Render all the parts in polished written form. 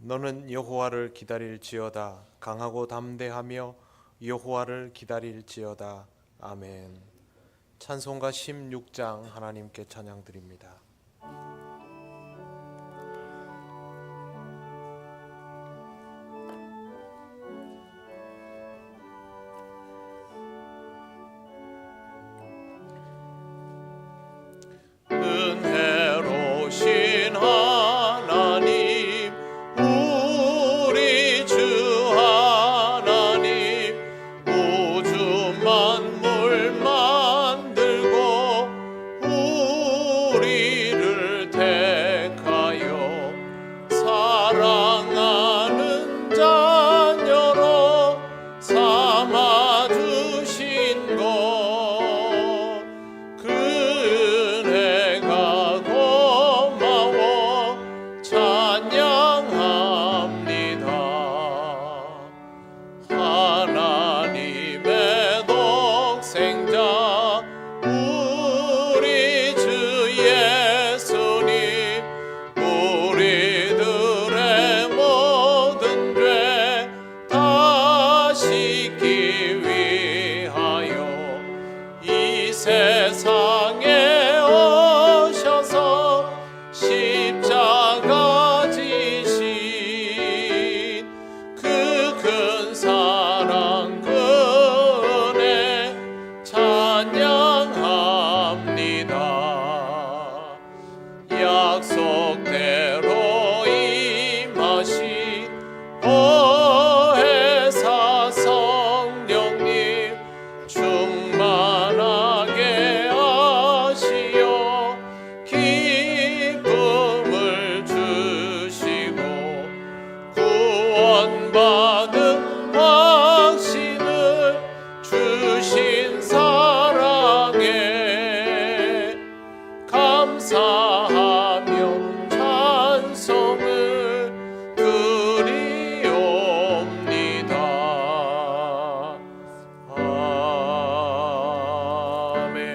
너는 여호와를 기다릴지어다. 강하고 담대하며 여호와를 기다릴지어다. 아멘. 찬송가 16장 하나님께 찬양드립니다. 은혜로우신 하나님, 우리 주 하나님, 우주 만물 만들고 우리를 택하여 사랑하는 자녀로 삼아주신 것, 세상에 오셔서 십자가 지신 그 큰 사랑 그 은혜 찬양합니다. 약속대로 임하신 보혜사 성령님 충만하게 하시어 기쁨을 주시고 구원받은 확신을 주신 사랑에 감사하며 찬송을 드리옵니다. 아멘.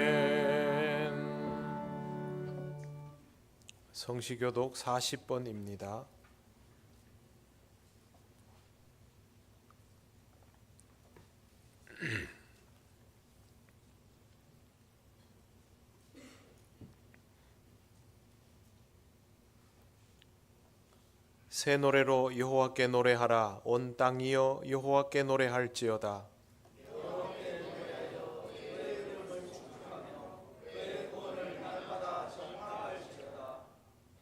성시교독 40번입니다. 새 노래로 여호와께 노래하라. 온 땅이여 여호와께 노래할지어다.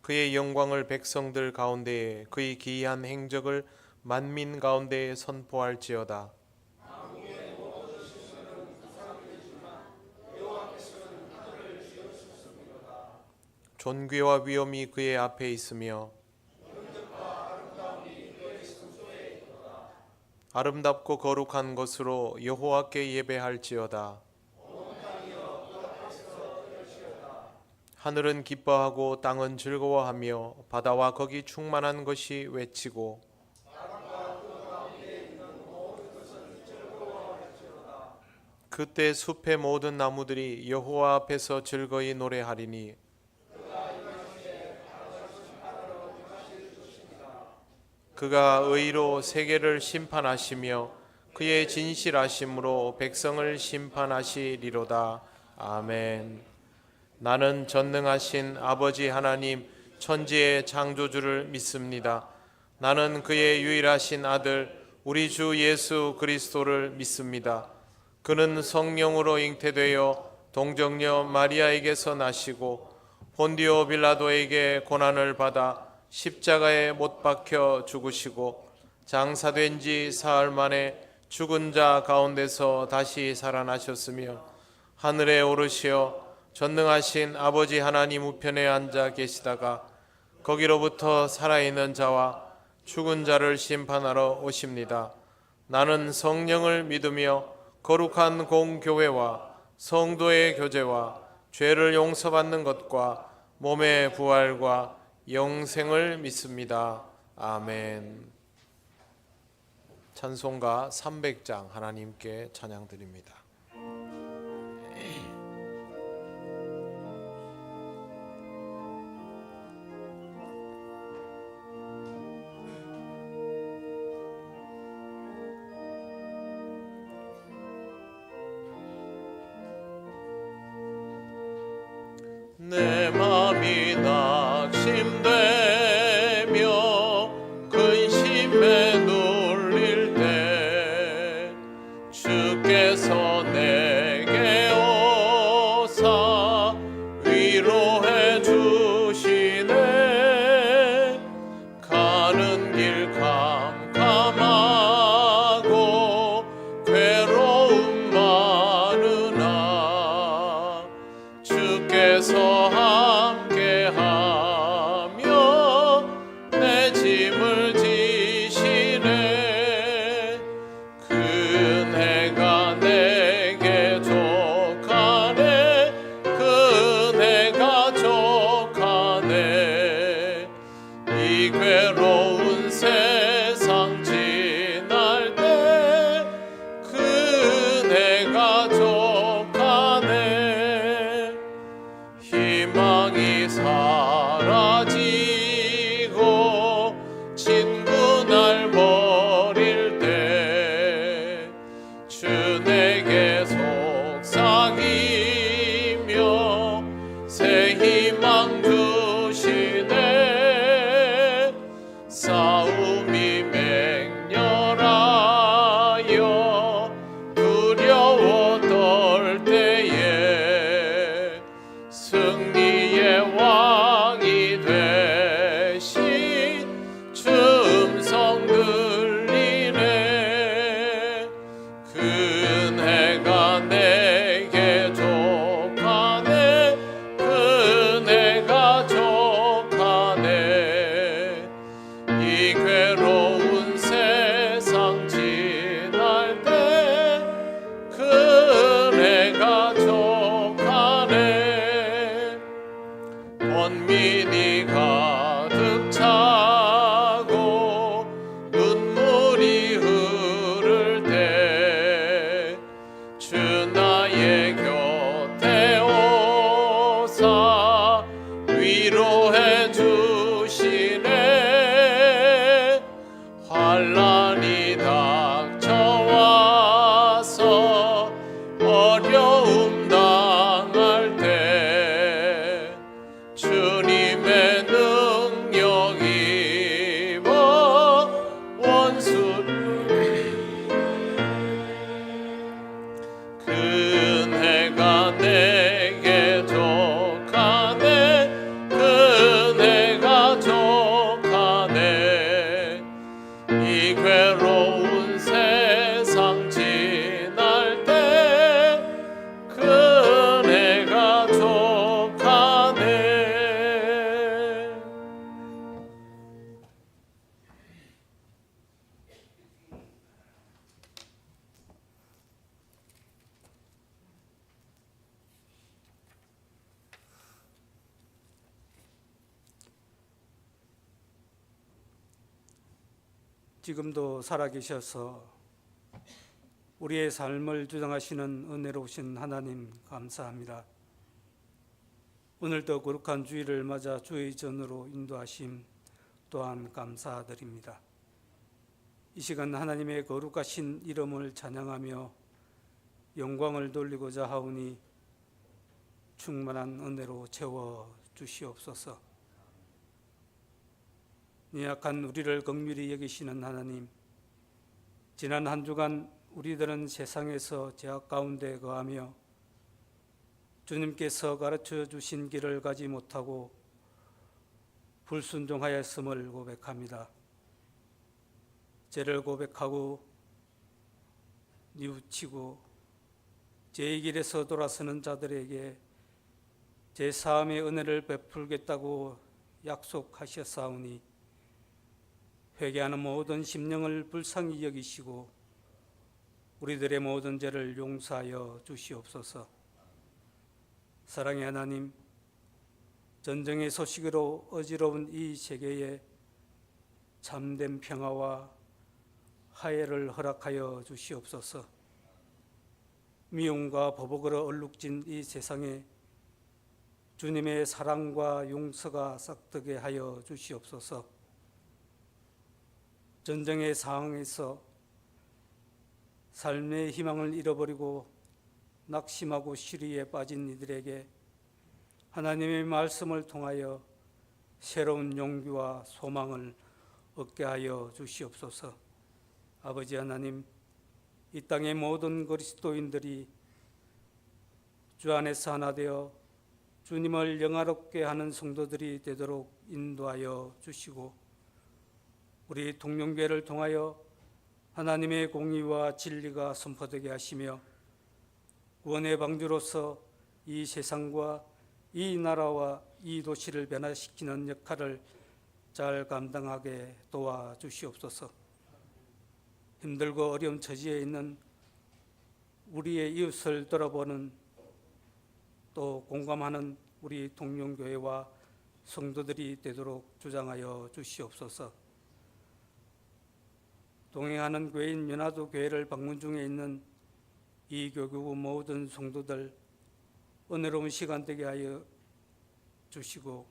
그의 영광을 백성들 가운데에, 그의 기이한 행적을 만민 가운데에 선포할지어다. 존귀와 위엄이 그의 앞에 있으며 아름답고 거룩한 것으로 여호와께 예배할지어다. 하늘은 기뻐하고 땅은 즐거워하며 바다와 거기 충만한 것이 외치고 그때 숲의 모든 나무들이 여호와 앞에서 즐거이 노래하리니 그가 의로 세계를 심판하시며 그의 진실하심으로 백성을 심판하시리로다. 아멘. 나는 전능하신 아버지 하나님 천지의 창조주를 믿습니다. 나는 그의 유일하신 아들 우리 주 예수 그리스도를 믿습니다. 그는 성령으로 잉태되어 동정녀 마리아에게서 나시고 본디오 빌라도에게 고난을 받아 십자가에 못 박혀 죽으시고 장사된 지 사흘 만에 죽은 자 가운데서 다시 살아나셨으며 하늘에 오르시어 전능하신 아버지 하나님 우편에 앉아 계시다가 거기로부터 살아있는 자와 죽은 자를 심판하러 오십니다. 나는 성령을 믿으며 거룩한 공교회와 성도의 교제와 죄를 용서받는 것과 몸의 부활과 영생을 믿습니다. 아멘. 찬송가 300장 하나님께 찬양드립니다. 내 맘이 낙심되며 근심에 눌릴 때 주께서 내게 오사 위로해 주시네. 가는 길 캄캄하고 괴로움 많으나 주께서 함께하며 내 짐을 지시네. 그네가 내게 족하네. 그네가 족하네. 이 괴로운 세상 지날 때 그네가 족하네. 희망이 사라지고 친구 날 버릴 때 주 내게 속삭이며 새 희망 주시네. 싸움이 맹렬하여 두려워 떨 때에 승리의 왕이 되신 주 음성 들리네. 그네가 내게 족하네. 그네가 족하네. 이 괴로운 세상 지날 때 그네가 족하네. 번민이 가득 차고 눈물이 흐를 때 주 나의 곁에 오사 위로해 주시네. 환난이 닥쳐와서 어려움 당할 때 주님의 능력 입어 그네가 내게 족하네. 그네가 족하네. 이 괴로운 세상 지날 때 그네가 족하네. 지금도 살아계셔서 우리의 삶을 주장하시는 은혜로우신 하나님 감사합니다. 오늘도 거룩한 주일을 맞아 주의 전으로 인도하심 또한 감사드립니다. 이 시간 하나님의 거룩하신 이름을 찬양하며 영광을 돌리고자 하오니 충만한 은혜로 채워 주시옵소서. 연약한 우리를 긍휼히 여기시는 하나님, 지난 한 주간 우리들은 세상에서 죄악 가운데 거하며 주님께서 가르쳐 주신 길을 가지 못하고 불순종하였음을 고백합니다. 죄를 고백하고 뉘우치고 죄의 길에서 돌아서는 자들에게 제사함의 은혜를 베풀겠다고 약속하셨사오니 회개하는 모든 심령을 불쌍히 여기시고 우리들의 모든 죄를 용서하여 주시옵소서. 사랑의 하나님, 전쟁의 소식으로 어지러운 이 세계에 참된 평화와 화해를 허락하여 주시옵소서. 미움과 보복으로 얼룩진 이 세상에 주님의 사랑과 용서가 싹트게 하여 주시옵소서. 전쟁의 상황에서 삶의 희망을 잃어버리고 낙심하고 시리에 빠진 이들에게 하나님의 말씀을 통하여 새로운 용기와 소망을 얻게 하여 주시옵소서. 아버지 하나님, 이 땅의 모든 그리스도인들이 주 안에서 하나 되어 주님을 영화롭게 하는 성도들이 되도록 인도하여 주시고, 우리 동령교회를 통하여 하나님의 공의와 진리가 선포되게 하시며 구원의 방주로서 이 세상과 이 나라와 이 도시를 변화시키는 역할을 잘 감당하게 도와주시옵소서. 힘들고 어려운 처지에 있는 우리의 이웃을 돌아보는, 또 공감하는 우리 동령교회와 성도들이 되도록 주장하여 주시옵소서. 동행하는 교회인 연화도 교회를 방문 중에 있는 이 교구 모든 성도들 은혜로운 시간 되게 하여 주시고,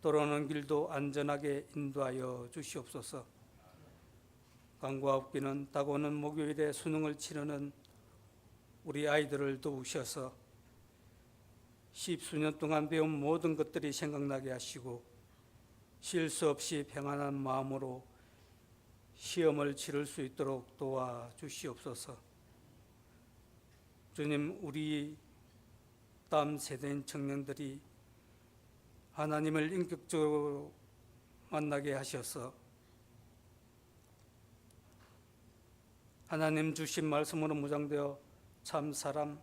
돌아오는 길도 안전하게 인도하여 주시옵소서. 강과 없기는 다가오는 목요일에 수능을 치르는 우리 아이들을 도우셔서 십수년 동안 배운 모든 것들이 생각나게 하시고 실수 없이 평안한 마음으로 시험을 치를 수 있도록 도와주시옵소서. 주님, 우리 다음 세대인 청년들이 하나님을 인격적으로 만나게 하셔서 하나님 주신 말씀으로 무장되어 참 사람,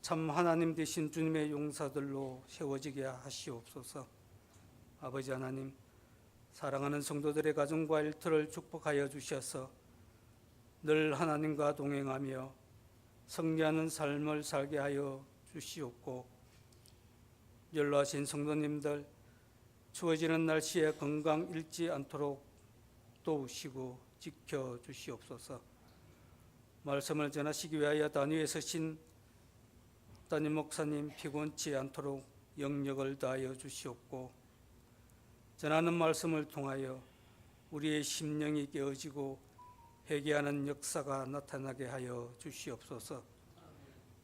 참 하나님 되신 주님의 용사들로 세워지게 하시옵소서. 아버지 하나님, 사랑하는 성도들의 가정과 일터를 축복하여 주셔서 늘 하나님과 동행하며 승리하는 삶을 살게 하여 주시옵고, 연로하신 성도님들 추워지는 날씨에 건강 잃지 않도록 도우시고 지켜주시옵소서. 말씀을 전하시기 위하여 단위에 서신 담임 목사님 피곤치 않도록 영력을 다하여 주시옵고, 전하는 말씀을 통하여 우리의 심령이 깨어지고 회개하는 역사가 나타나게 하여 주시옵소서.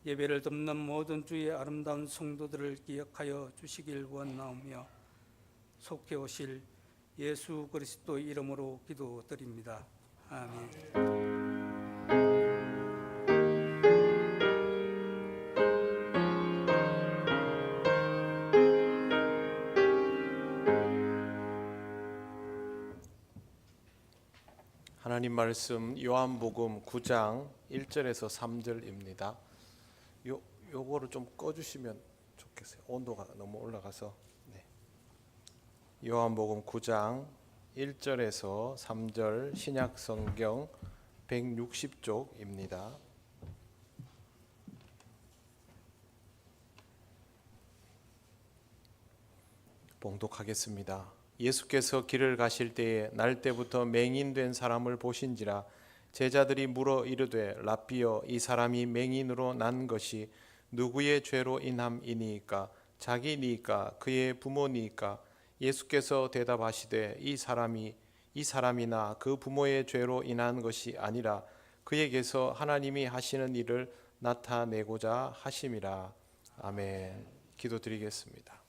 예배를 돕는 모든 주의 아름다운 성도들을 기억하여 주시길 원하오며 속해 오실 예수 그리스도 이름으로 기도드립니다. 아멘. 하나님 말씀 요한복음 9장 1절에서 3절입니다. 요거를 좀 꺼주시면 좋겠어요. 온도가 너무 올라가서. 네. 요한복음 9장 1절에서 3절 신약 성경 160쪽입니다. 봉독하겠습니다. 예수께서 길을 가실 때에 날 때부터 맹인된 사람을 보신지라 제자들이 물어 이르되 라삐여 이 사람이 맹인으로 난 것이 누구의 죄로 인함이니이까 자기니이까 그의 부모니이까 예수께서 대답하시되 이 사람이나 그 부모의 죄로 인한 것이 아니라 그에게서 하나님이 하시는 일을 나타내고자 하심이라. 아멘. 기도드리겠습니다.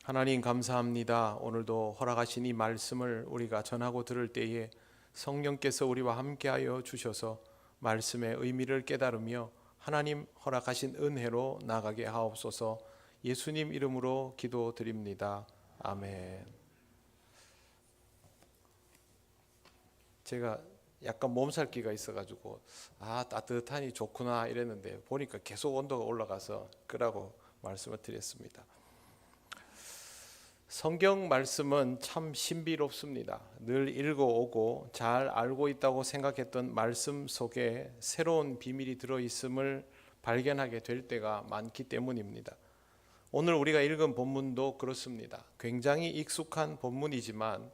하나님 감사합니다. 오늘도 허락하신 이 말씀을 우리가 전하고 들을 때에 성령께서 우리와 함께하여 주셔서 말씀의 의미를 깨달으며 하나님 허락하신 은혜로 나가게 하옵소서. 예수님 이름으로 기도드립니다. 아멘. 제가 약간 몸살기가 있어가지고 따뜻하니 좋구나 이랬는데 보니까 계속 온도가 올라가서 그러고 말씀을 드렸습니다. 성경 말씀은 참 신비롭습니다. 늘 읽어오고 잘 알고 있다고 생각했던 말씀 속에 새로운 비밀이 들어있음을 발견하게 될 때가 많기 때문입니다. 오늘 우리가 읽은 본문도 그렇습니다. 굉장히 익숙한 본문이지만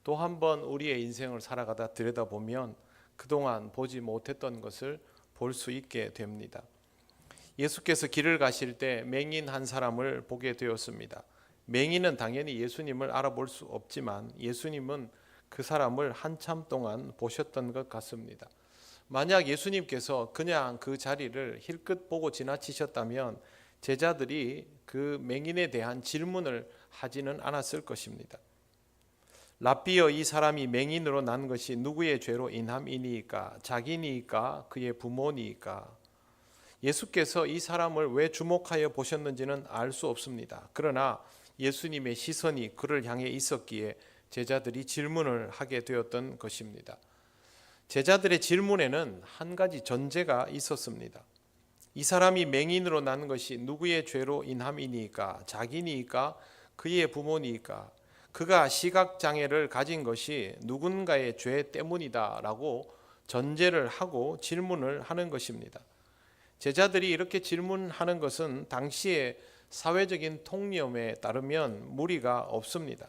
또 한 번 우리의 인생을 살아가다 들여다보면 그동안 보지 못했던 것을 볼 수 있게 됩니다. 예수께서 길을 가실 때 맹인 한 사람을 보게 되었습니다. 맹인은 당연히 예수님을 알아볼 수 없지만 예수님은 그 사람을 한참 동안 보셨던 것 같습니다. 만약 예수님께서 그냥 그 자리를 힐끗 보고 지나치셨다면 제자들이 그 맹인에 대한 질문을 하지는 않았을 것입니다. 랍비여, 이 사람이 맹인으로 난 것이 누구의 죄로 인함이니까? 자기니까? 그의 부모니까? 예수께서 이 사람을 왜 주목하여 보셨는지는 알 수 없습니다. 그러나 예수님의 시선이 그를 향해 있었기에 제자들이 질문을 하게 되었던 것입니다. 제자들의 질문에는 한 가지 전제가 있었습니다. 이 사람이 맹인으로 난 것이 누구의 죄로 인함이니까? 자기니까? 그의 부모니까? 그가 시각장애를 가진 것이 누군가의 죄 때문이다 라고 전제를 하고 질문을 하는 것입니다. 제자들이 이렇게 질문하는 것은 당시의 사회적인 통념에 따르면 무리가 없습니다.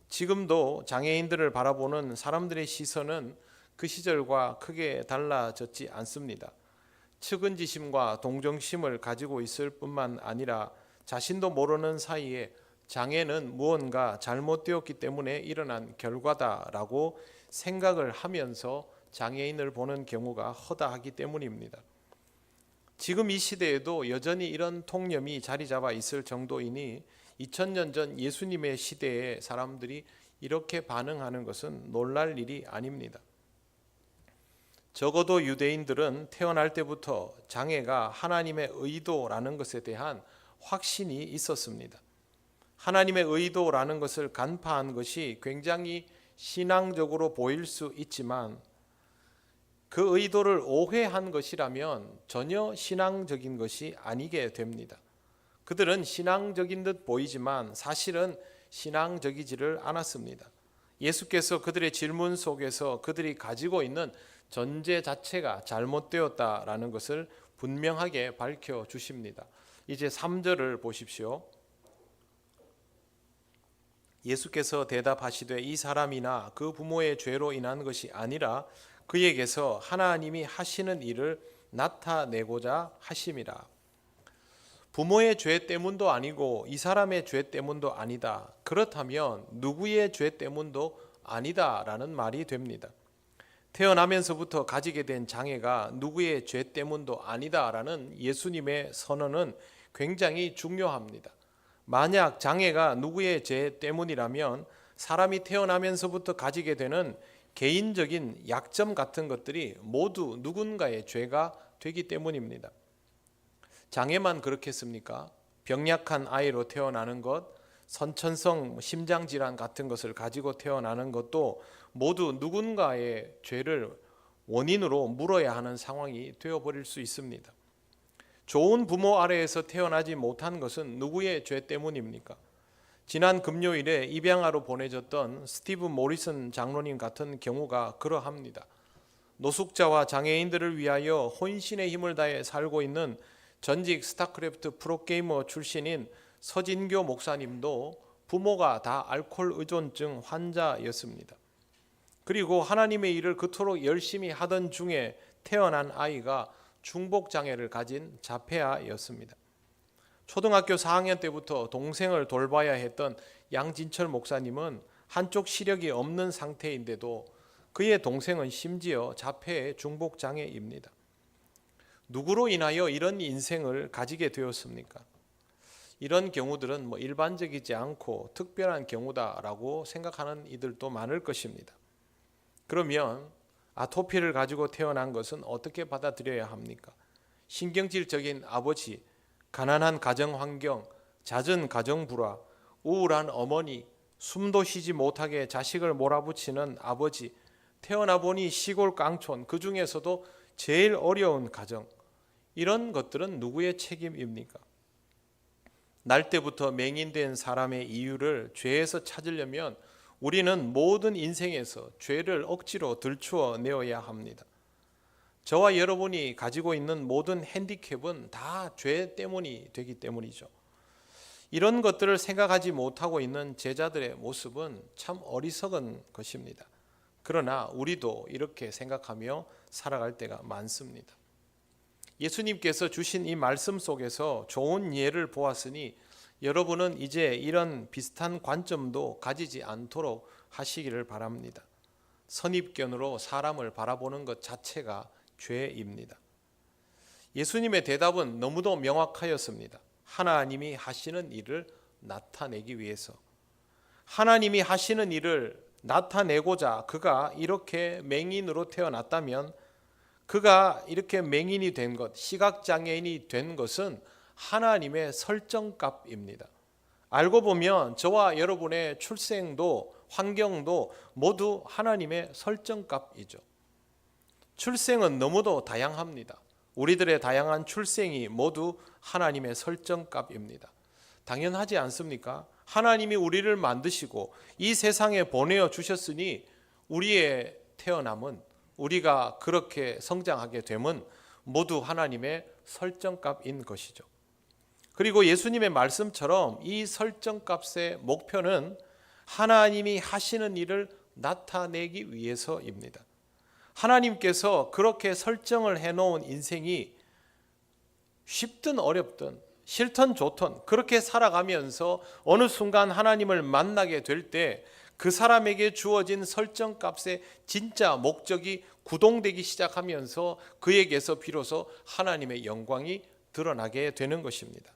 지금도 장애인들을 바라보는 사람들의 시선은 그 시절과 크게 달라졌지 않습니다. 측은지심과 동정심을 가지고 있을 뿐만 아니라 자신도 모르는 사이에 장애는 무언가 잘못되었기 때문에 일어난 결과다라고 생각을 하면서 장애인을 보는 경우가 허다하기 때문입니다. 지금 이 시대에도 여전히 이런 통념이 자리 잡아 있을 정도이니 2000년 전 예수님의 시대에 사람들이 이렇게 반응하는 것은 놀랄 일이 아닙니다. 적어도 유대인들은 태어날 때부터 장애가 하나님의 의도라는 것에 대한 확신이 있었습니다. 하나님의 의도라는 것을 간파한 것이 굉장히 신앙적으로 보일 수 있지만 그 의도를 오해한 것이라면 전혀 신앙적인 것이 아니게 됩니다. 그들은 신앙적인 듯 보이지만 사실은 신앙적이지를 않았습니다. 예수께서 그들의 질문 속에서 그들이 가지고 있는 전제 자체가 잘못되었다라는 것을 분명하게 밝혀주십니다. 이제 3절을 보십시오. 예수께서 대답하시되 이 사람이나 그 부모의 죄로 인한 것이 아니라 그에게서 하나님이 하시는 일을 나타내고자 하심이라. 부모의 죄 때문도 아니고 이 사람의 죄 때문도 아니다. 그렇다면 누구의 죄 때문도 아니다라는 말이 됩니다. 태어나면서부터 가지게 된 장애가 누구의 죄 때문도 아니다라는 예수님의 선언은 굉장히 중요합니다. 만약 장애가 누구의 죄 때문이라면 사람이 태어나면서부터 가지게 되는 개인적인 약점 같은 것들이 모두 누군가의 죄가 되기 때문입니다. 장애만 그렇겠습니까? 병약한 아이로 태어나는 것, 선천성 심장질환 같은 것을 가지고 태어나는 것도 모두 누군가의 죄를 원인으로 물어야 하는 상황이 되어버릴 수 있습니다. 좋은 부모 아래에서 태어나지 못한 것은 누구의 죄 때문입니까? 지난 금요일에 입양아로 보내졌던 스티브 모리슨 장로님 같은 경우가 그러합니다. 노숙자와 장애인들을 위하여 혼신의 힘을 다해 살고 있는 전직 스타크래프트 프로게이머 출신인 서진교 목사님도 부모가 다 알코올 의존증 환자였습니다. 그리고 하나님의 일을 그토록 열심히 하던 중에 태어난 아이가 중복장애를 가진 자폐아였습니다. 초등학교 4학년 때부터 동생을 돌봐야 했던 양진철 목사님은 한쪽 시력이 없는 상태인데도 그의 동생은 심지어 자폐의 중복장애입니다. 누구로 인하여 이런 인생을 가지게 되었습니까? 이런 경우들은 일반적이지 않고 특별한 경우다라고 생각하는 이들도 많을 것입니다. 그러면 아토피를 가지고 태어난 것은 어떻게 받아들여야 합니까? 신경질적인 아버지, 가난한 가정 환경, 잦은 가정 불화, 우울한 어머니, 숨도 쉬지 못하게 자식을 몰아붙이는 아버지, 태어나 보니 시골 깡촌, 그 중에서도 제일 어려운 가정, 이런 것들은 누구의 책임입니까? 날 때부터 맹인된 사람의 이유를 죄에서 찾으려면 우리는 모든 인생에서 죄를 억지로 들추어 내어야 합니다. 저와 여러분이 가지고 있는 모든 핸디캡은 다 죄 때문이 되기 때문이죠. 이런 것들을 생각하지 못하고 있는 제자들의 모습은 참 어리석은 것입니다. 그러나 우리도 이렇게 생각하며 살아갈 때가 많습니다. 예수님께서 주신 이 말씀 속에서 좋은 예를 보았으니 여러분은 이제 이런 비슷한 관점도 가지지 않도록 하시기를 바랍니다. 선입견으로 사람을 바라보는 것 자체가 죄입니다. 예수님의 대답은 너무도 명확하였습니다. 하나님이 하시는 일을 나타내기 위해서, 하나님이 하시는 일을 나타내고자 그가 이렇게 맹인으로 태어났다면, 그가 이렇게 맹인이 된 것, 시각장애인이 된 것은 하나님의 설정값입니다. 알고 보면 저와 여러분의 출생도 환경도 모두 하나님의 설정값이죠. 출생은 너무도 다양합니다. 우리들의 다양한 출생이 모두 하나님의 설정값입니다. 당연하지 않습니까? 하나님이 우리를 만드시고 이 세상에 보내어 주셨으니 우리의 태어남은, 우리가 그렇게 성장하게 됨은 모두 하나님의 설정값인 것이죠. 그리고 예수님의 말씀처럼 이 설정값의 목표는 하나님이 하시는 일을 나타내기 위해서입니다. 하나님께서 그렇게 설정을 해놓은 인생이 쉽든 어렵든 싫든 좋든 그렇게 살아가면서 어느 순간 하나님을 만나게 될 때 그 사람에게 주어진 설정값의 진짜 목적이 구동되기 시작하면서 그에게서 비로소 하나님의 영광이 드러나게 되는 것입니다.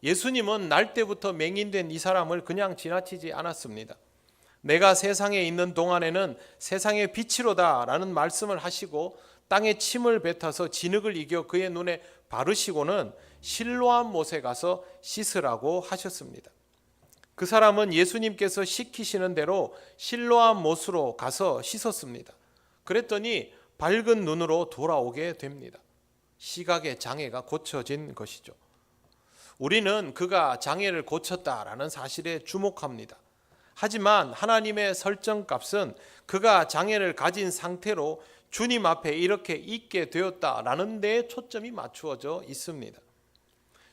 예수님은 날 때부터 맹인된 이 사람을 그냥 지나치지 않았습니다. 내가 세상에 있는 동안에는 세상의 빛이로다 라는 말씀을 하시고 땅에 침을 뱉어서 진흙을 이겨 그의 눈에 바르시고는 실로암 못에 가서 씻으라고 하셨습니다. 그 사람은 예수님께서 시키시는 대로 실로암 못으로 가서 씻었습니다. 그랬더니 밝은 눈으로 돌아오게 됩니다. 시각의 장애가 고쳐진 것이죠. 우리는 그가 장애를 고쳤다라는 사실에 주목합니다. 하지만 하나님의 설정값은 그가 장애를 가진 상태로 주님 앞에 이렇게 있게 되었다라는 데에 초점이 맞추어져 있습니다.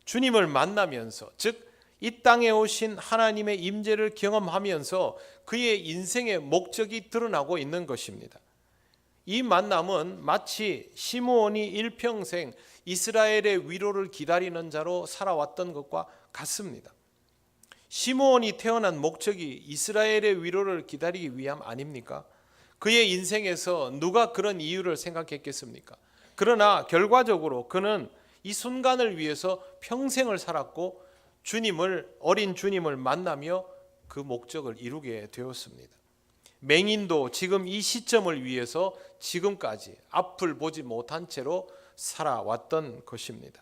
주님을 만나면서, 즉 이 땅에 오신 하나님의 임재를 경험하면서 그의 인생의 목적이 드러나고 있는 것입니다. 이 만남은 마치 시므온이 일평생 이스라엘의 위로를 기다리는 자로 살아왔던 것과 같습니다. 시므온이 태어난 목적이 이스라엘의 위로를 기다리기 위함 아닙니까? 그의 인생에서 누가 그런 이유를 생각했겠습니까? 그러나 결과적으로 그는 이 순간을 위해서 평생을 살았고 어린 주님을 만나며 그 목적을 이루게 되었습니다. 맹인도 지금 이 시점을 위해서 지금까지 앞을 보지 못한 채로 살아왔던 것입니다.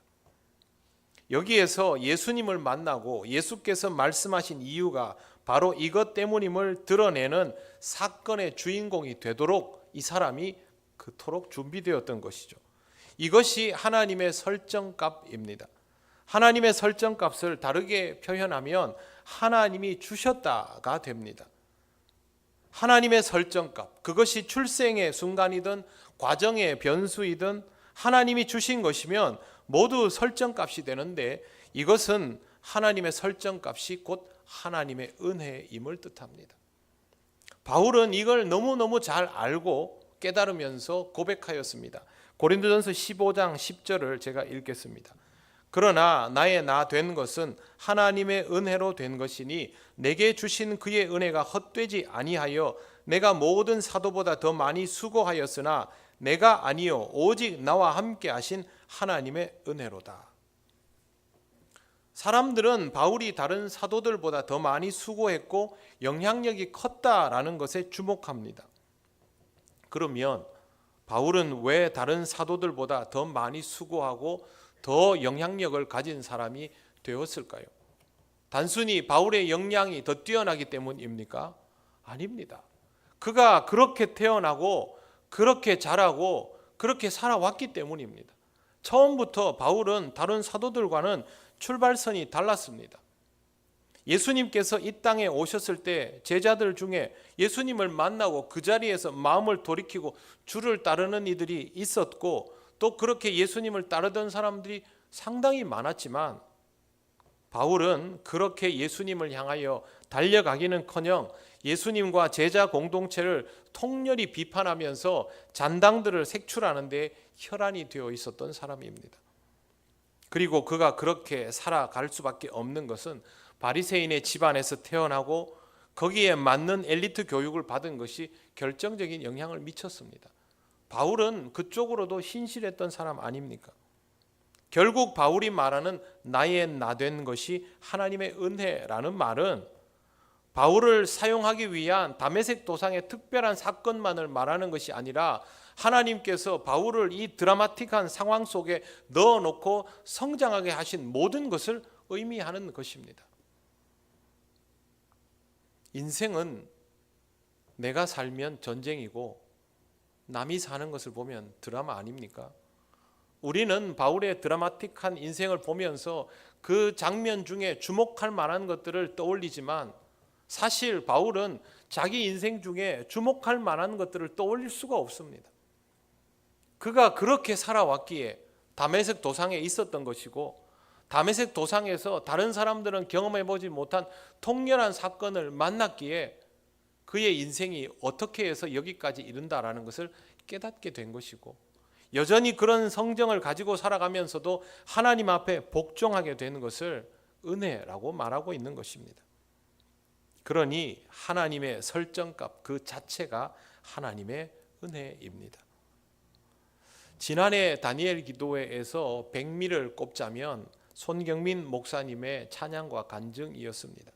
여기에서 예수님을 만나고 예수께서 말씀하신 이유가 바로 이것 때문임을 드러내는 사건의 주인공이 되도록 이 사람이 그토록 준비되었던 것이죠. 이것이 하나님의 설정값입니다. 하나님의 설정값을 다르게 표현하면 하나님이 주셨다가 됩니다. 하나님의 설정값, 그것이 출생의 순간이든 과정의 변수이든 하나님이 주신 것이면 모두 설정값이 되는데, 이것은 하나님의 설정값이 곧 하나님의 은혜임을 뜻합니다. 바울은 이걸 너무너무 잘 알고 깨달으면서 고백하였습니다. 고린도전서 15장 10절을 제가 읽겠습니다. 그러나 나의 나 된 것은 하나님의 은혜로 된 것이니 내게 주신 그의 은혜가 헛되지 아니하여 내가 모든 사도보다 더 많이 수고하였으나 내가 아니요 오직 나와 함께 하신 하나님의 은혜로다. 사람들은 바울이 다른 사도들보다 더 많이 수고했고 영향력이 컸다라는 것에 주목합니다. 그러면 바울은 왜 다른 사도들보다 더 많이 수고하고 더 영향력을 가진 사람이 되었을까요? 단순히 바울의 역량이 더 뛰어나기 때문입니까? 아닙니다. 그가 그렇게 태어나고 그렇게 자라고 그렇게 살아왔기 때문입니다. 처음부터 바울은 다른 사도들과는 출발선이 달랐습니다. 예수님께서 이 땅에 오셨을 때 제자들 중에 예수님을 만나고 그 자리에서 마음을 돌이키고 주를 따르는 이들이 있었고 또 그렇게 예수님을 따르던 사람들이 상당히 많았지만 바울은 그렇게 예수님을 향하여 달려가기는커녕 예수님과 제자 공동체를 통렬히 비판하면서 잔당들을 색출하는 데 혈안이 되어 있었던 사람입니다. 그리고 그가 그렇게 살아갈 수밖에 없는 것은 바리새인의 집안에서 태어나고 거기에 맞는 엘리트 교육을 받은 것이 결정적인 영향을 미쳤습니다. 바울은 그쪽으로도 신실했던 사람 아닙니까? 결국 바울이 말하는 나의 나된 것이 하나님의 은혜라는 말은 바울을 사용하기 위한 다메섹 도상의 특별한 사건만을 말하는 것이 아니라 하나님께서 바울을 이 드라마틱한 상황 속에 넣어놓고 성장하게 하신 모든 것을 의미하는 것입니다. 인생은 내가 살면 전쟁이고 남이 사는 것을 보면 드라마 아닙니까? 우리는 바울의 드라마틱한 인생을 보면서 그 장면 중에 주목할 만한 것들을 떠올리지만 사실 바울은 자기 인생 중에 주목할 만한 것들을 떠올릴 수가 없습니다. 그가 그렇게 살아왔기에 다메섹 도상에 있었던 것이고 다메섹 도상에서 다른 사람들은 경험해보지 못한 통렬한 사건을 만났기에 그의 인생이 어떻게 해서 여기까지 이른다라는 것을 깨닫게 된 것이고 여전히 그런 성정을 가지고 살아가면서도 하나님 앞에 복종하게 되는 것을 은혜라고 말하고 있는 것입니다. 그러니 하나님의 설정값 그 자체가 하나님의 은혜입니다. 지난해 다니엘 기도회에서 백미를 꼽자면 손경민 목사님의 찬양과 간증이었습니다.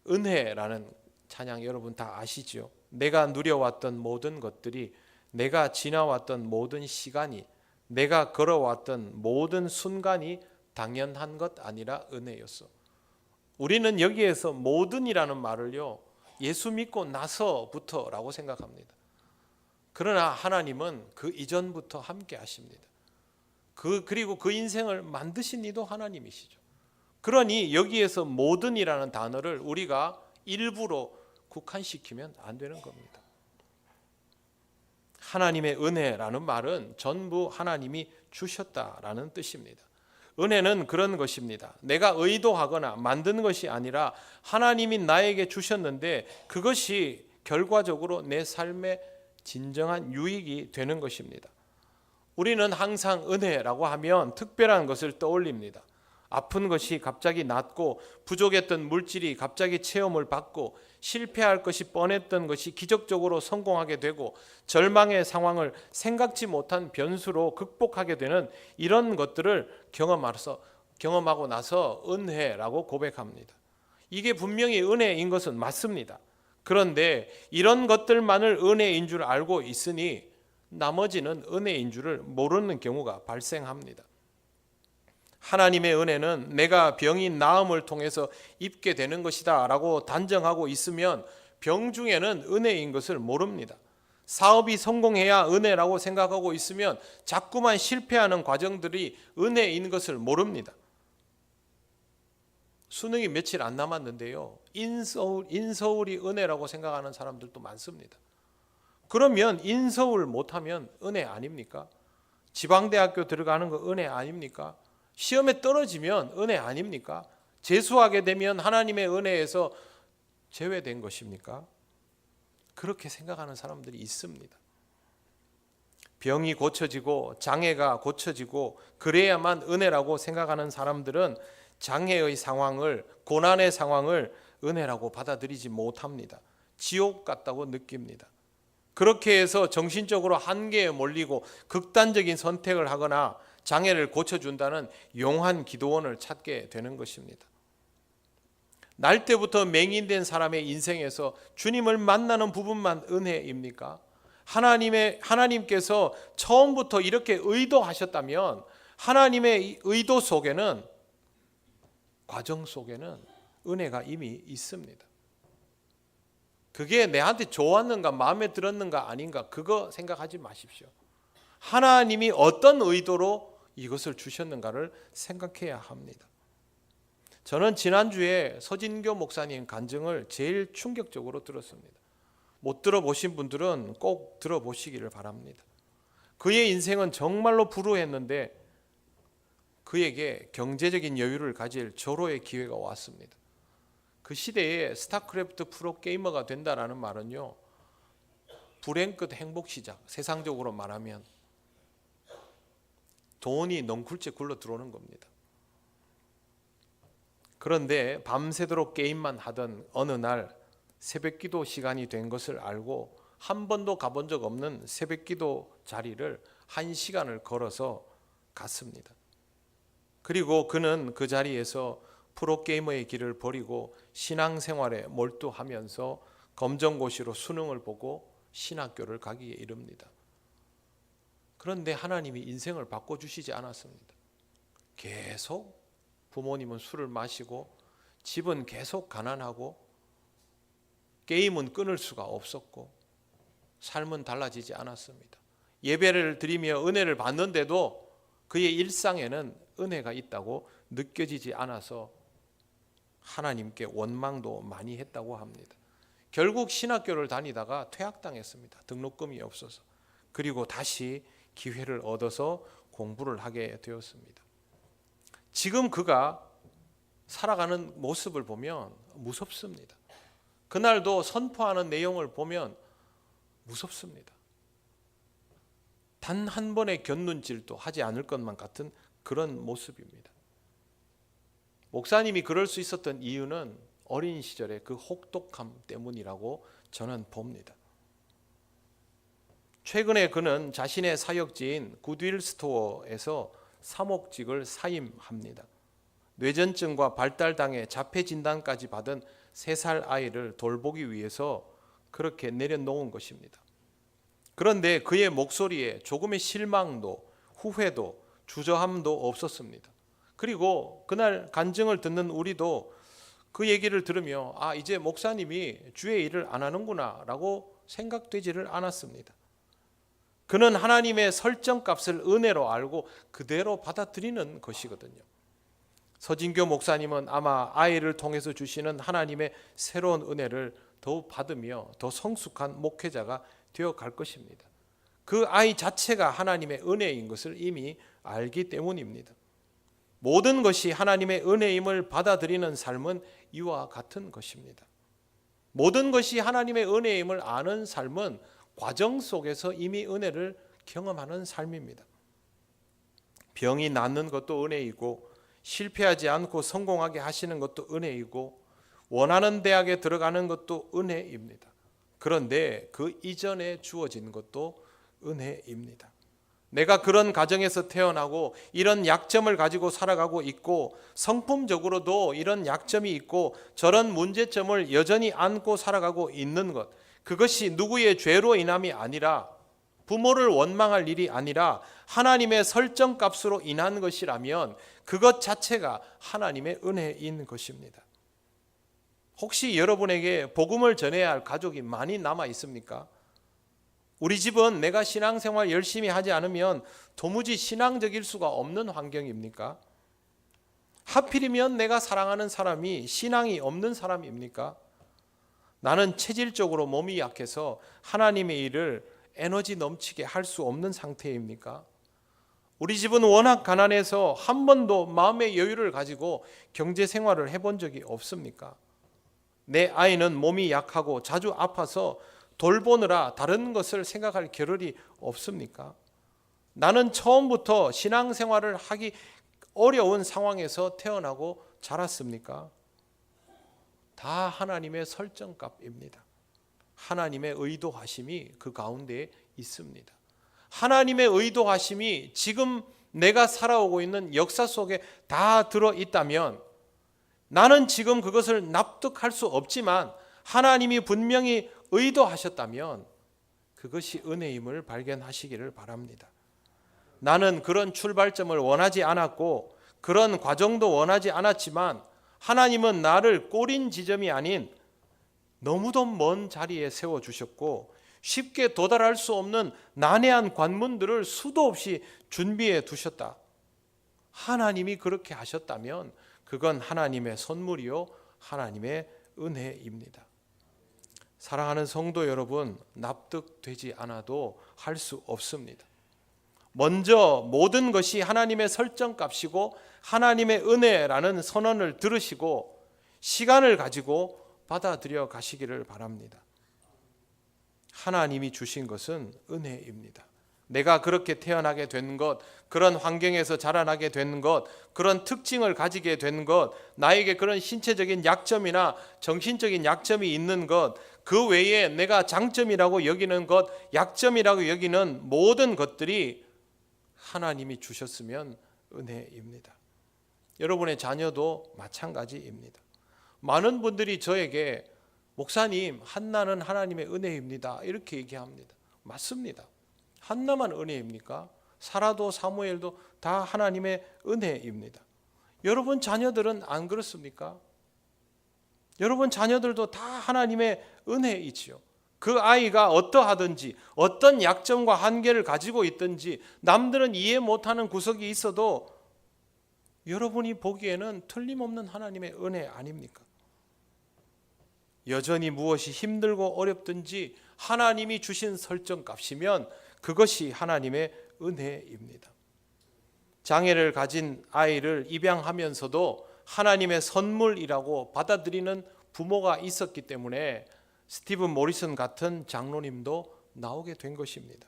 은혜라는 찬양 여러분 다 아시죠? 내가 누려왔던 모든 것들이, 내가 지나왔던 모든 시간이, 내가 걸어왔던 모든 순간이 당연한 것 아니라 은혜였어. 우리는 여기에서 모든이라는 말을요, 예수 믿고 나서부터라고 생각합니다. 그러나 하나님은 그 이전부터 함께 하십니다. 그리고 그 인생을 만드신 이도 하나님이시죠. 그러니 여기에서 모든이라는 단어를 우리가 일부러 국한시키면 안 되는 겁니다. 하나님의 은혜라는 말은 전부 하나님이 주셨다라는 뜻입니다. 은혜는 그런 것입니다. 내가 의도하거나 만든 것이 아니라 하나님이 나에게 주셨는데 그것이 결과적으로 내 삶의 진정한 유익이 되는 것입니다. 우리는 항상 은혜라고 하면 특별한 것을 떠올립니다. 아픈 것이 갑자기 낫고 부족했던 물질이 갑자기 체험을 받고 실패할 것이 뻔했던 것이 기적적으로 성공하게 되고 절망의 상황을 생각지 못한 변수로 극복하게 되는 이런 것들을 경험하고 나서 은혜라고 고백합니다. 이게 분명히 은혜인 것은 맞습니다. 그런데 이런 것들만을 은혜인 줄 알고 있으니 나머지는 은혜인 줄을 모르는 경우가 발생합니다. 하나님의 은혜는 내가 병이 나음을 통해서 입게 되는 것이다 라고 단정하고 있으면 병 중에는 은혜인 것을 모릅니다. 사업이 성공해야 은혜라고 생각하고 있으면 자꾸만 실패하는 과정들이 은혜인 것을 모릅니다. 수능이 며칠 안 남았는데요, 인서울이 은혜라고 생각하는 사람들도 많습니다. 그러면 인서울 못하면 은혜 아닙니까? 지방대학교 들어가는 거 은혜 아닙니까? 시험에 떨어지면 은혜 아닙니까? 재수하게 되면 하나님의 은혜에서 제외된 것입니까? 그렇게 생각하는 사람들이 있습니다. 병이 고쳐지고 장애가 고쳐지고 그래야만 은혜라고 생각하는 사람들은 장애의 상황을, 고난의 상황을 은혜라고 받아들이지 못합니다. 지옥 같다고 느낍니다. 그렇게 해서 정신적으로 한계에 몰리고 극단적인 선택을 하거나 장애를 고쳐준다는 용한 기도원을 찾게 되는 것입니다. 날 때부터 맹인된 사람의 인생에서 주님을 만나는 부분만 은혜입니까? 하나님께서 처음부터 이렇게 의도하셨다면 하나님의 의도 속에는, 과정 속에는 은혜가 이미 있습니다. 그게 내한테 좋았는가 마음에 들었는가 아닌가 그거 생각하지 마십시오. 하나님이 어떤 의도로 이것을 주셨는가를 생각해야 합니다. 저는 지난주에 서진교 목사님 간증을 제일 충격적으로 들었습니다. 못 들어보신 분들은 꼭 들어보시기를 바랍니다. 그의 인생은 정말로 불우했는데 그에게 경제적인 여유를 가질 절호의 기회가 왔습니다. 그 시대에 스타크래프트 프로게이머가 된다라는 말은요, 불행 끝 행복 시작, 세상적으로 말하면 돈이 넝쿨째 굴러 들어오는 겁니다. 그런데 밤새도록 게임만 하던 어느 날 새벽기도 시간이 된 것을 알고 한 번도 가본 적 없는 새벽기도 자리를 1시간을 걸어서 갔습니다. 그리고 그는 그 자리에서 프로게이머의 길을 버리고 신앙생활에 몰두하면서 검정고시로 수능을 보고 신학교를 가기에 이릅니다. 그런데 하나님이 인생을 바꿔주시지 않았습니다. 계속 부모님은 술을 마시고 집은 계속 가난하고 게임은 끊을 수가 없었고 삶은 달라지지 않았습니다. 예배를 드리며 은혜를 받는데도 그의 일상에는 은혜가 있다고 느껴지지 않아서 하나님께 원망도 많이 했다고 합니다. 결국 신학교를 다니다가 퇴학당했습니다. 등록금이 없어서. 그리고 다시 기회를 얻어서 공부를 하게 되었습니다. 지금 그가 살아가는 모습을 보면 무섭습니다. 그날도 선포하는 내용을 보면 무섭습니다. 단 한 번의 곁눈질도 하지 않을 것만 같은 그런 모습입니다. 목사님이 그럴 수 있었던 이유는 어린 시절의 그 혹독함 때문이라고 저는 봅니다. 최근에 그는 자신의 사역지인 굿윌 스토어에서 사목직을 사임합니다. 뇌전증과 발달장애 자폐 진단까지 받은 3살 아이를 돌보기 위해서 그렇게 내려놓은 것입니다. 그런데 그의 목소리에 조금의 실망도 후회도 주저함도 없었습니다. 그리고 그날 간증을 듣는 우리도 그 얘기를 들으며 이제 목사님이 주의 일을 안 하는구나 라고 생각되지를 않았습니다. 그는 하나님의 설정값을 은혜로 알고 그대로 받아들이는 것이거든요. 서진교 목사님은 아마 아이를 통해서 주시는 하나님의 새로운 은혜를 더욱 받으며 더 성숙한 목회자가 되어 갈 것입니다. 그 아이 자체가 하나님의 은혜인 것을 이미 알기 때문입니다. 모든 것이 하나님의 은혜임을 받아들이는 삶은 이와 같은 것입니다. 모든 것이 하나님의 은혜임을 아는 삶은 과정 속에서 이미 은혜를 경험하는 삶입니다. 병이 낫는 것도 은혜이고 실패하지 않고 성공하게 하시는 것도 은혜이고 원하는 대학에 들어가는 것도 은혜입니다. 그런데 그 이전에 주어진 것도 은혜입니다. 내가 그런 가정에서 태어나고 이런 약점을 가지고 살아가고 있고 성품적으로도 이런 약점이 있고 저런 문제점을 여전히 안고 살아가고 있는 것, 그것이 누구의 죄로 인함이 아니라 부모를 원망할 일이 아니라 하나님의 설정값으로 인한 것이라면 그것 자체가 하나님의 은혜인 것입니다. 혹시 여러분에게 복음을 전해야 할 가족이 많이 남아 있습니까? 우리 집은 내가 신앙생활 열심히 하지 않으면 도무지 신앙적일 수가 없는 환경입니까? 하필이면 내가 사랑하는 사람이 신앙이 없는 사람입니까? 나는 체질적으로 몸이 약해서 하나님의 일을 에너지 넘치게 할 수 없는 상태입니까? 우리 집은 워낙 가난해서 한 번도 마음의 여유를 가지고 경제 생활을 해본 적이 없습니까? 내 아이는 몸이 약하고 자주 아파서 돌보느라 다른 것을 생각할 겨를이 없습니까? 나는 처음부터 신앙생활을 하기 어려운 상황에서 태어나고 자랐습니까? 다 하나님의 설정값입니다. 하나님의 의도하심이 그 가운데 있습니다. 하나님의 의도하심이 지금 내가 살아오고 있는 역사 속에 다 들어있다면 나는 지금 그것을 납득할 수 없지만 하나님이 분명히 의도하셨다면 그것이 은혜임을 발견하시기를 바랍니다. 나는 그런 출발점을 원하지 않았고 그런 과정도 원하지 않았지만 하나님은 나를 꼬린 지점이 아닌 너무도 먼 자리에 세워주셨고 쉽게 도달할 수 없는 난해한 관문들을 수도 없이 준비해 두셨다. 하나님이 그렇게 하셨다면 그건 하나님의 선물이요 하나님의 은혜입니다. 사랑하는 성도 여러분, 납득되지 않아도 할 수 없습니다. 먼저 모든 것이 하나님의 설정값이고 하나님의 은혜라는 선언을 들으시고 시간을 가지고 받아들여 가시기를 바랍니다. 하나님이 주신 것은 은혜입니다. 내가 그렇게 태어나게 된 것, 그런 환경에서 자라나게 된 것, 그런 특징을 가지게 된 것, 나에게 그런 신체적인 약점이나 정신적인 약점이 있는 것, 그 외에 내가 장점이라고 여기는 것, 약점이라고 여기는 모든 것들이 하나님이 주셨으면 은혜입니다. 여러분의 자녀도 마찬가지입니다. 많은 분들이 저에게 목사님, 한나는 하나님의 은혜입니다 이렇게 얘기합니다. 맞습니다. 한나만 은혜입니까? 사라도 사무엘도 다 하나님의 은혜입니다. 여러분 자녀들은 안 그렇습니까? 여러분 자녀들도 다 하나님의 은혜이지요. 그 아이가 어떠하든지 어떤 약점과 한계를 가지고 있든지 남들은 이해 못하는 구석이 있어도 여러분이 보기에는 틀림없는 하나님의 은혜 아닙니까? 여전히 무엇이 힘들고 어렵든지 하나님이 주신 설정값이면 그것이 하나님의 은혜입니다. 장애를 가진 아이를 입양하면서도 하나님의 선물이라고 받아들이는 부모가 있었기 때문에 스티븐 모리슨 같은 장로님도 나오게 된 것입니다.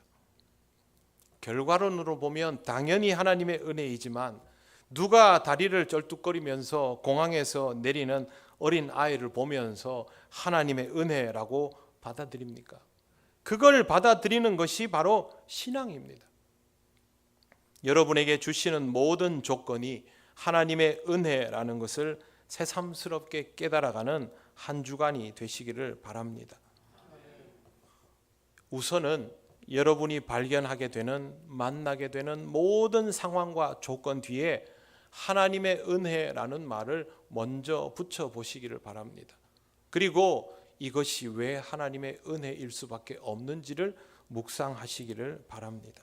결과론으로 보면 당연히 하나님의 은혜이지만 누가 다리를 쩔뚝거리면서 공항에서 내리는 어린 아이를 보면서 하나님의 은혜라고 받아들입니까? 그걸 받아들이는 것이 바로 신앙입니다. 여러분에게 주시는 모든 조건이 하나님의 은혜라는 것을 새삼스럽게 깨달아가는 한 주간이 되시기를 바랍니다. 우선은 여러분이 발견하게 되는, 만나게 되는 모든 상황과 조건 뒤에 하나님의 은혜라는 말을 먼저 붙여보시기를 바랍니다. 그리고 이것이 왜 하나님의 은혜일 수밖에 없는지를 묵상하시기를 바랍니다.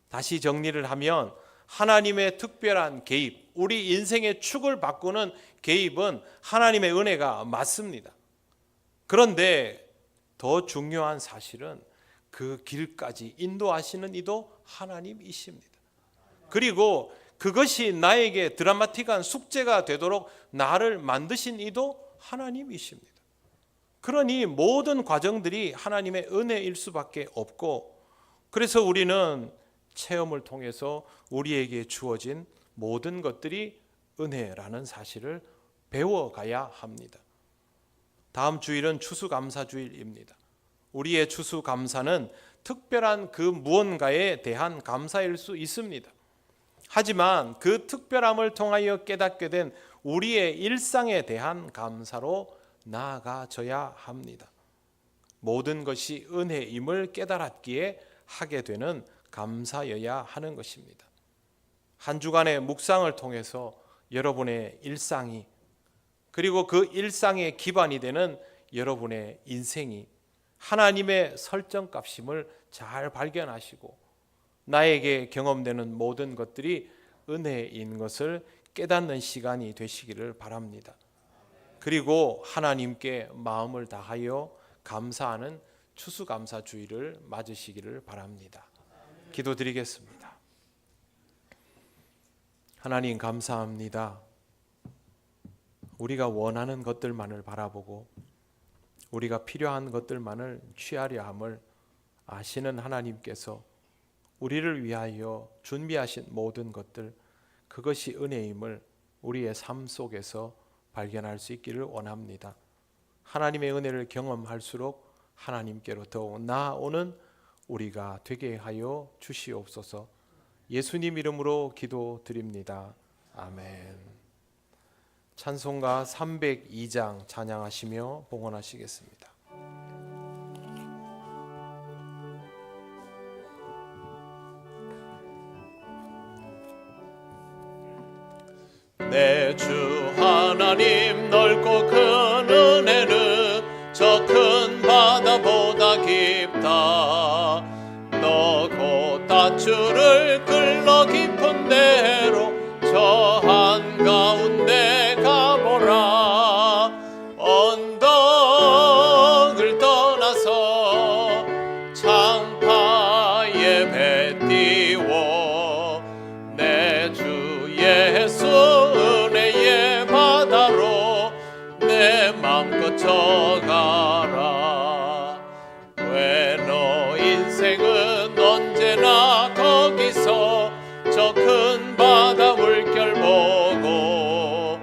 다시 정리를 하면 하나님의 특별한 개입, 우리 인생의 축을 바꾸는 개입은 하나님의 은혜가 맞습니다. 그런데 더 중요한 사실은 그 길까지 인도하시는 이도 하나님이십니다. 그리고 그것이 나에게 드라마틱한 숙제가 되도록 나를 만드신 이도 하나님이십니다. 그러니 모든 과정들이 하나님의 은혜일 수밖에 없고, 그래서 우리는 체험을 통해서 우리에게 주어진 모든 것들이 은혜라는 사실을 배워가야 합니다. 다음 주일은 추수감사주일입니다. 우리의 추수감사는 특별한 그 무언가에 대한 감사일 수 있습니다. 하지만 그 특별함을 통하여 깨닫게 된 우리의 일상에 대한 감사로 나아가져야 합니다. 모든 것이 은혜임을 깨달았기에 하게 되는 감사여야 하는 것입니다. 한 주간의 묵상을 통해서 여러분의 일상이, 그리고 그 일상의 기반이 되는 여러분의 인생이 하나님의 설정값임을 잘 발견하시고 나에게 경험되는 모든 것들이 은혜인 것을 깨닫는 시간이 되시기를 바랍니다. 그리고 하나님께 마음을 다하여 감사하는 추수감사주의를 맞으시기를 바랍니다. 기도드리겠습니다. 하나님 감사합니다. 우리가 원하는 것들만을 바라보고 우리가 필요한 것들만을 취하려 함을 아시는 하나님께서 우리를 위하여 준비하신 모든 것들, 그것이 은혜임을 우리의 삶 속에서 발견할 수 있기를 원합니다. 하나님의 은혜를 경험할수록 하나님께로 더욱 나아오는 우리가 되게 하여 주시옵소서. 예수님 이름으로 기도드립니다. 아멘. 찬송가 302장 찬양하시며 봉헌하시겠습니다. 내 주 하나님 넓고 큰 은혜는 저 큰 바다보다 깊다. 너 곧 닷줄을 끌러 깊은 데로 저 한가운데 가보라. 언덕을 떠나서 창파에 배 띄워 내 주 예수 은혜의 바다로 내 맘껏 져가라. 왜 너 인생은 언제나 거기서 저 큰 바다 물결 보고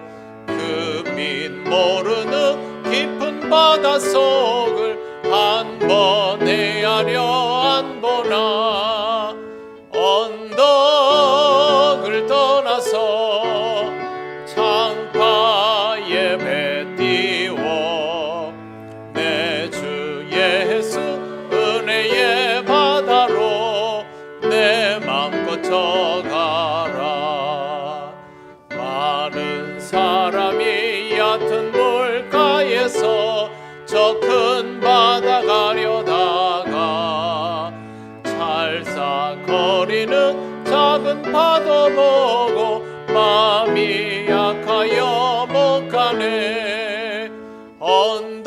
그 밑 모르는 깊은 바다 속을 한 번 헤아려 안 보나. 언덕 거기에서 저 큰 바다 가려다가 찰싹거리는 작은 파도 보고 마음이 약하여 못 가네. 언덕을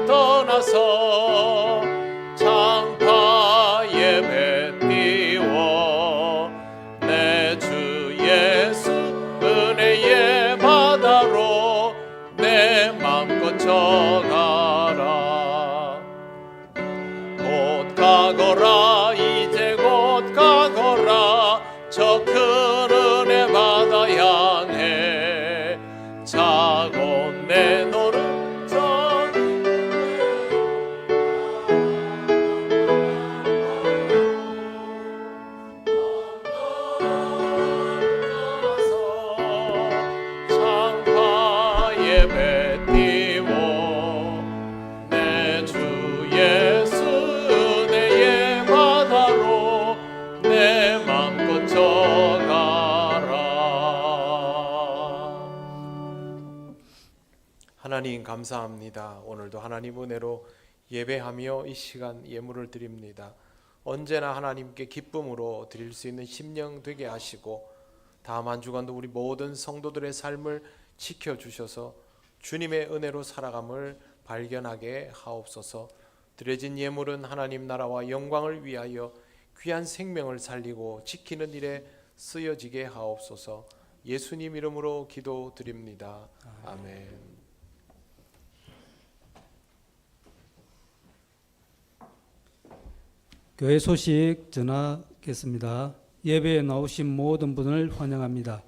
떠나서 창파에 배 띄워 내 주 예수 은혜의 바다로 내 맘껏 져가라. 곧 가거라 이제 곧 가거라 저 큰 은혜 바다 향해 자고 내 노름 저기 창파에 배 띄워 내 주 예수 은혜의 바다로 내 맘껏 져가라. 하나님 감사합니다. 오늘도 하나님 은혜로 예배하며 이 시간 예물을 드립니다. 언제나 하나님께 기쁨으로 드릴 수 있는 심령 되게 하시고 다음 한 주간도 우리 모든 성도들의 삶을 지켜주셔서 주님의 은혜로 살아감을 발견하게 하옵소서. 드려진 예물은 하나님 나라와 영광을 위하여 귀한 생명을 살리고 지키는 일에 쓰여지게 하옵소서. 예수님 이름으로 기도드립니다. 아멘. 교회 소식 전하겠습니다. 예배에 나오신 모든 분을 환영합니다.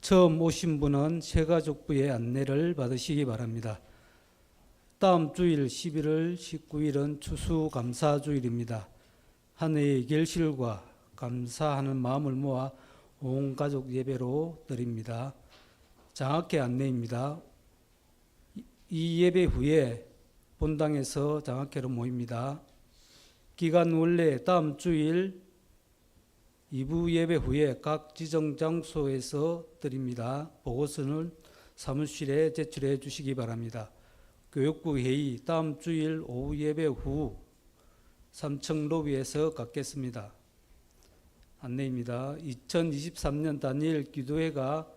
처음 오신 분은 새가족부의 안내를 받으시기 바랍니다. 다음 주일 11월 19일은 추수감사주일입니다. 한 해의 결실과 감사하는 마음을 모아 온 가족 예배로 드립니다. 장학회 안내입니다. 이 예배 후에 본당에서 장학회로 모입니다. 기간 원래 다음 주일 2부 예배 후에 각 지정 장소에서 드립니다. 보고서는 사무실에 제출해 주시기 바랍니다. 교육부 회의 다음 주일 오후 예배 후 3층 로비에서 갖겠습니다. 안내입니다. 2023년 다니엘 기도회가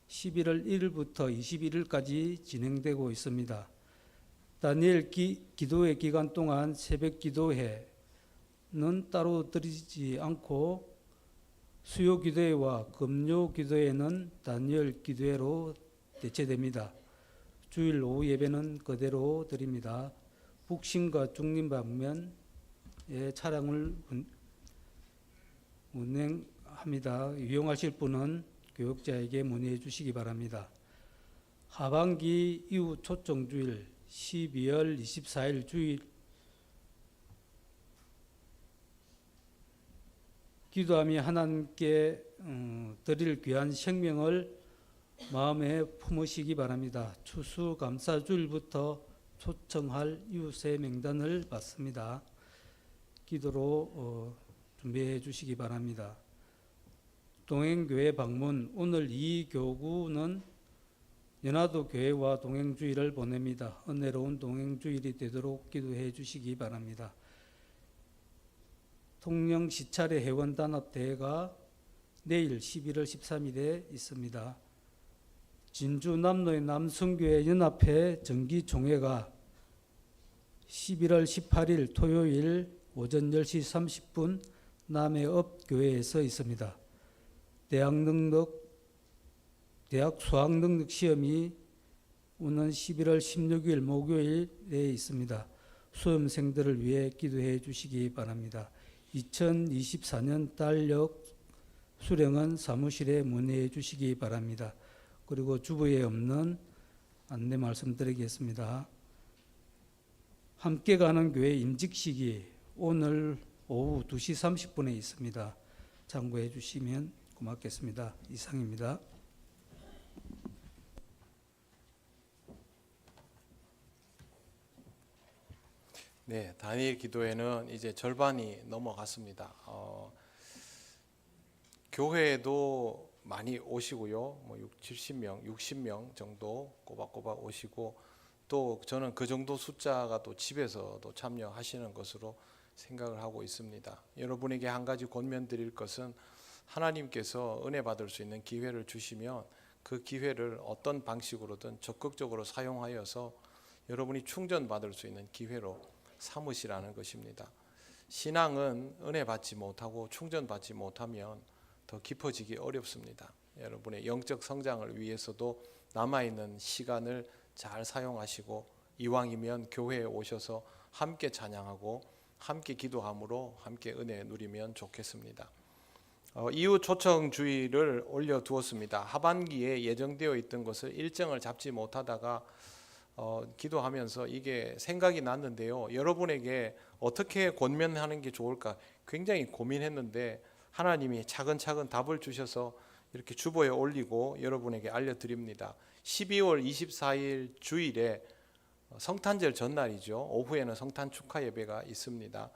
11월 1일부터 21일까지 진행되고 있습니다. 다니엘 기도회 기간 동안 새벽 기도회는 따로 드리지 않고 수요 기도회와 금요 기도회는 다니엘 기도회로 대체됩니다. 주일 오후 예배는 그대로 드립니다. 북신과 중림 방면에 차량을 운행합니다. 이용하실 분은 교역자에게 문의해 주시기 바랍니다. 하반기 이후 초청주일 12월 24일 주일 기도하며 하나님께 드릴 귀한 생명을 마음에 품으시기 바랍니다. 추수감사주일부터 초청할 이웃의 명단을 받습니다. 기도로 준비해 주시기 바랍니다. 동행교회 방문, 오늘 이 교구는 연화도 교회와 동행주일을 보냅니다. 은혜로운 동행주일이 되도록 기도해 주시기 바랍니다. 통영 시찰의 회원단합대회가 내일 11월 13일에 있습니다. 진주 남로의 남성교회 연합회 정기총회가 11월 18일 토요일 오전 10시 30분 남해읍교회에서 있습니다. 대학 수학능력 시험이 오는 11월 16일 목요일에 있습니다. 수험생들을 위해 기도해 주시기 바랍니다. 2024년 달력 수령은 사무실에 문의해 주시기 바랍니다. 그리고 주부에 없는 안내 말씀드리겠습니다. 함께 가는 교회 임직식이 오늘 오후 2시 30분에 있습니다. 참고해 주시면 고맙겠습니다. 이상입니다. 네, 다니엘 기도회는 이제 절반이 넘어갔습니다. 교회에도 많이 오시고요. 뭐 70명, 60명 정도 꼬박꼬박 오시고, 또 저는 그 정도 숫자가 또 집에서도 참여하시는 것으로 생각을 하고 있습니다. 여러분에게 한 가지 권면드릴 것은, 하나님께서 은혜 받을 수 있는 기회를 주시면 그 기회를 어떤 방식으로든 적극적으로 사용하여서 여러분이 충전받을 수 있는 기회로 삼으시라는 것입니다. 신앙은 은혜 받지 못하고 충전받지 못하면 더 깊어지기 어렵습니다. 여러분의 영적 성장을 위해서도 남아있는 시간을 잘 사용하시고, 이왕이면 교회에 오셔서 함께 찬양하고 함께 기도함으로 함께 은혜 누리면 좋겠습니다. 이후 초청 주일을 올려두었습니다. 하반기에 예정되어 있던 것을 일정을 잡지 못하다가 기도하면서 이게 생각이 났는데요. 여러분에게 어떻게 권면하는 게 좋을까 굉장히 고민했는데, 하나님이 차근차근 답을 주셔서 이렇게 주보에 올리고 여러분에게 알려드립니다. 12월 24일 주일에 성탄절 전날이죠. 오후에는 성탄 축하 예배가 있습니다.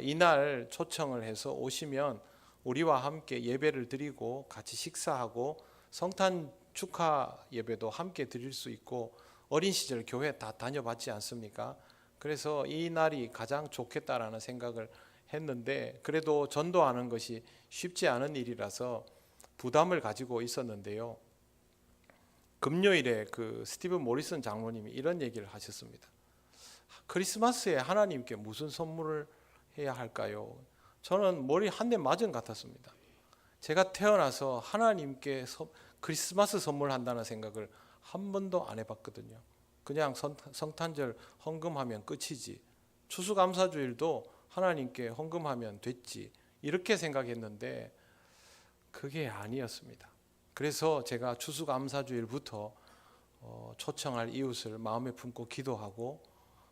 이날 초청을 해서 오시면 우리와 함께 예배를 드리고 같이 식사하고 성탄 축하 예배도 함께 드릴 수 있고, 어린 시절 교회 다 다녀봤지 않습니까? 그래서 이 날이 가장 좋겠다라는 생각을 했는데, 그래도 전도하는 것이 쉽지 않은 일이라서 부담을 가지고 있었는데요. 금요일에 그 스티븐 모리슨 장로님이 이런 얘기를 하셨습니다. 크리스마스에 하나님께 무슨 선물을 해야 할까요? 저는 머리 한 대 맞은 것 같았습니다. 제가 태어나서 하나님께 크리스마스 선물한다는 생각을 한 번도 안 해봤거든요. 그냥 성탄절 헌금하면 끝이지, 추수감사주일도 하나님께 헌금하면 됐지, 이렇게 생각했는데 그게 아니었습니다. 그래서 제가 추수감사주일부터 초청할 이웃을 마음에 품고 기도하고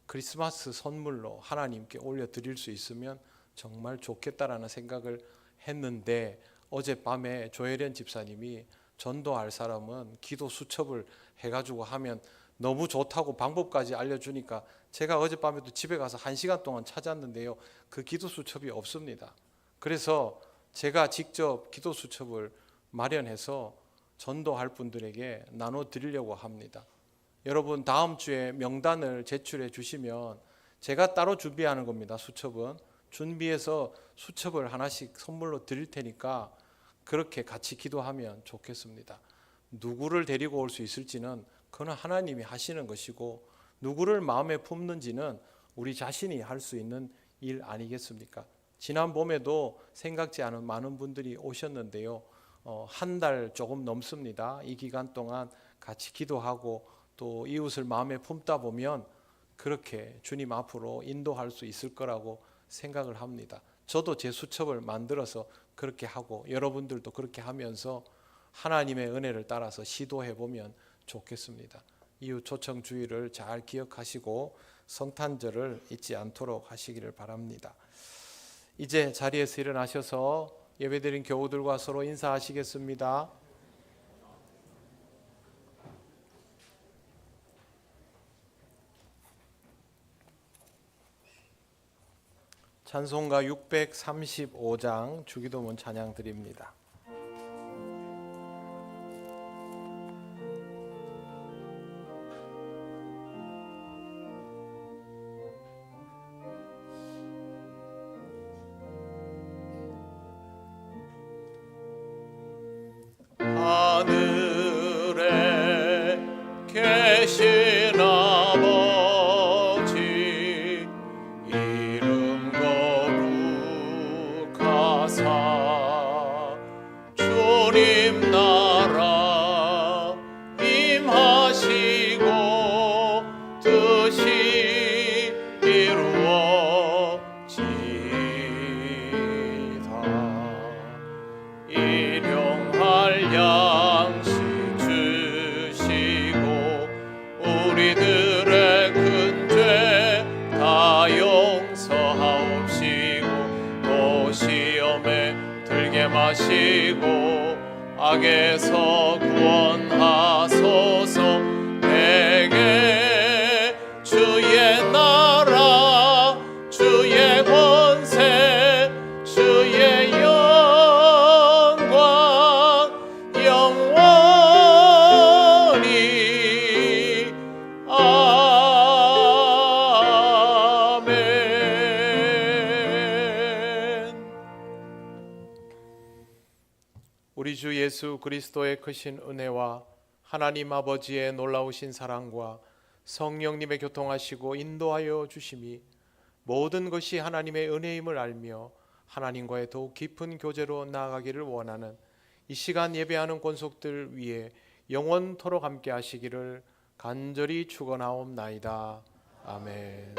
크리스마스 선물로 하나님께 올려드릴 수 있으면 정말 좋겠다라는 생각을 했는데, 어젯밤에 조혜련 집사님이 전도할 사람은 기도 수첩을 해가지고 하면 너무 좋다고 방법까지 알려주니까 제가 어젯밤에도 집에 가서 1시간 동안 찾았는데요. 그 기도 수첩이 없습니다. 그래서 제가 직접 기도 수첩을 마련해서 전도할 분들에게 나눠드리려고 합니다. 여러분, 다음 주에 명단을 제출해 주시면 제가 따로 준비하는 겁니다. 수첩은 준비해서 수첩을 하나씩 선물로 드릴 테니까 그렇게 같이 기도하면 좋겠습니다. 누구를 데리고 올 수 있을지는 그건 하나님이 하시는 것이고, 누구를 마음에 품는지는 우리 자신이 할 수 있는 일 아니겠습니까? 지난 봄에도 생각지 않은 많은 분들이 오셨는데요. 한 달 조금 넘습니다. 이 기간 동안 같이 기도하고 또 이웃을 마음에 품다 보면 그렇게 주님 앞으로 인도할 수 있을 거라고 생각을 합니다. 저도 제 수첩을 만들어서 그렇게 하고, 여러분들도 그렇게 하면서 하나님의 은혜를 따라서 시도해 보면 좋겠습니다. 이웃 초청 주일을 잘 기억하시고 성탄절을 잊지 않도록 하시기를 바랍니다. 이제 자리에서 일어나셔서 예배드린 교우들과 서로 인사하시겠습니다. 찬송가 635장 주기도문 찬양 드립니다. 하늘에 계신 아버지, 이름 거룩하사 주님 나라 임하시고 뜻이 이루어지이다. 일용할 양식 주시고 우리들의 큰 죄 다 용서하옵시고 또 시험에 들게 마시고 악에서 구원하소서. 내게 주의 나라 주의 권세 주의 영광 예수 그리스도의 크신 은혜와 하나님 아버지의 놀라우신 사랑과 성령님의 교통하시고 인도하여 주심이 모든 것이 하나님의 은혜임을 알며 하나님과의 더욱 깊은 교제로 나아가기를 원하는 이 시간 예배하는 권속들 위에 영원토록 함께 하시기를 간절히 축원하옵나이다. 아멘.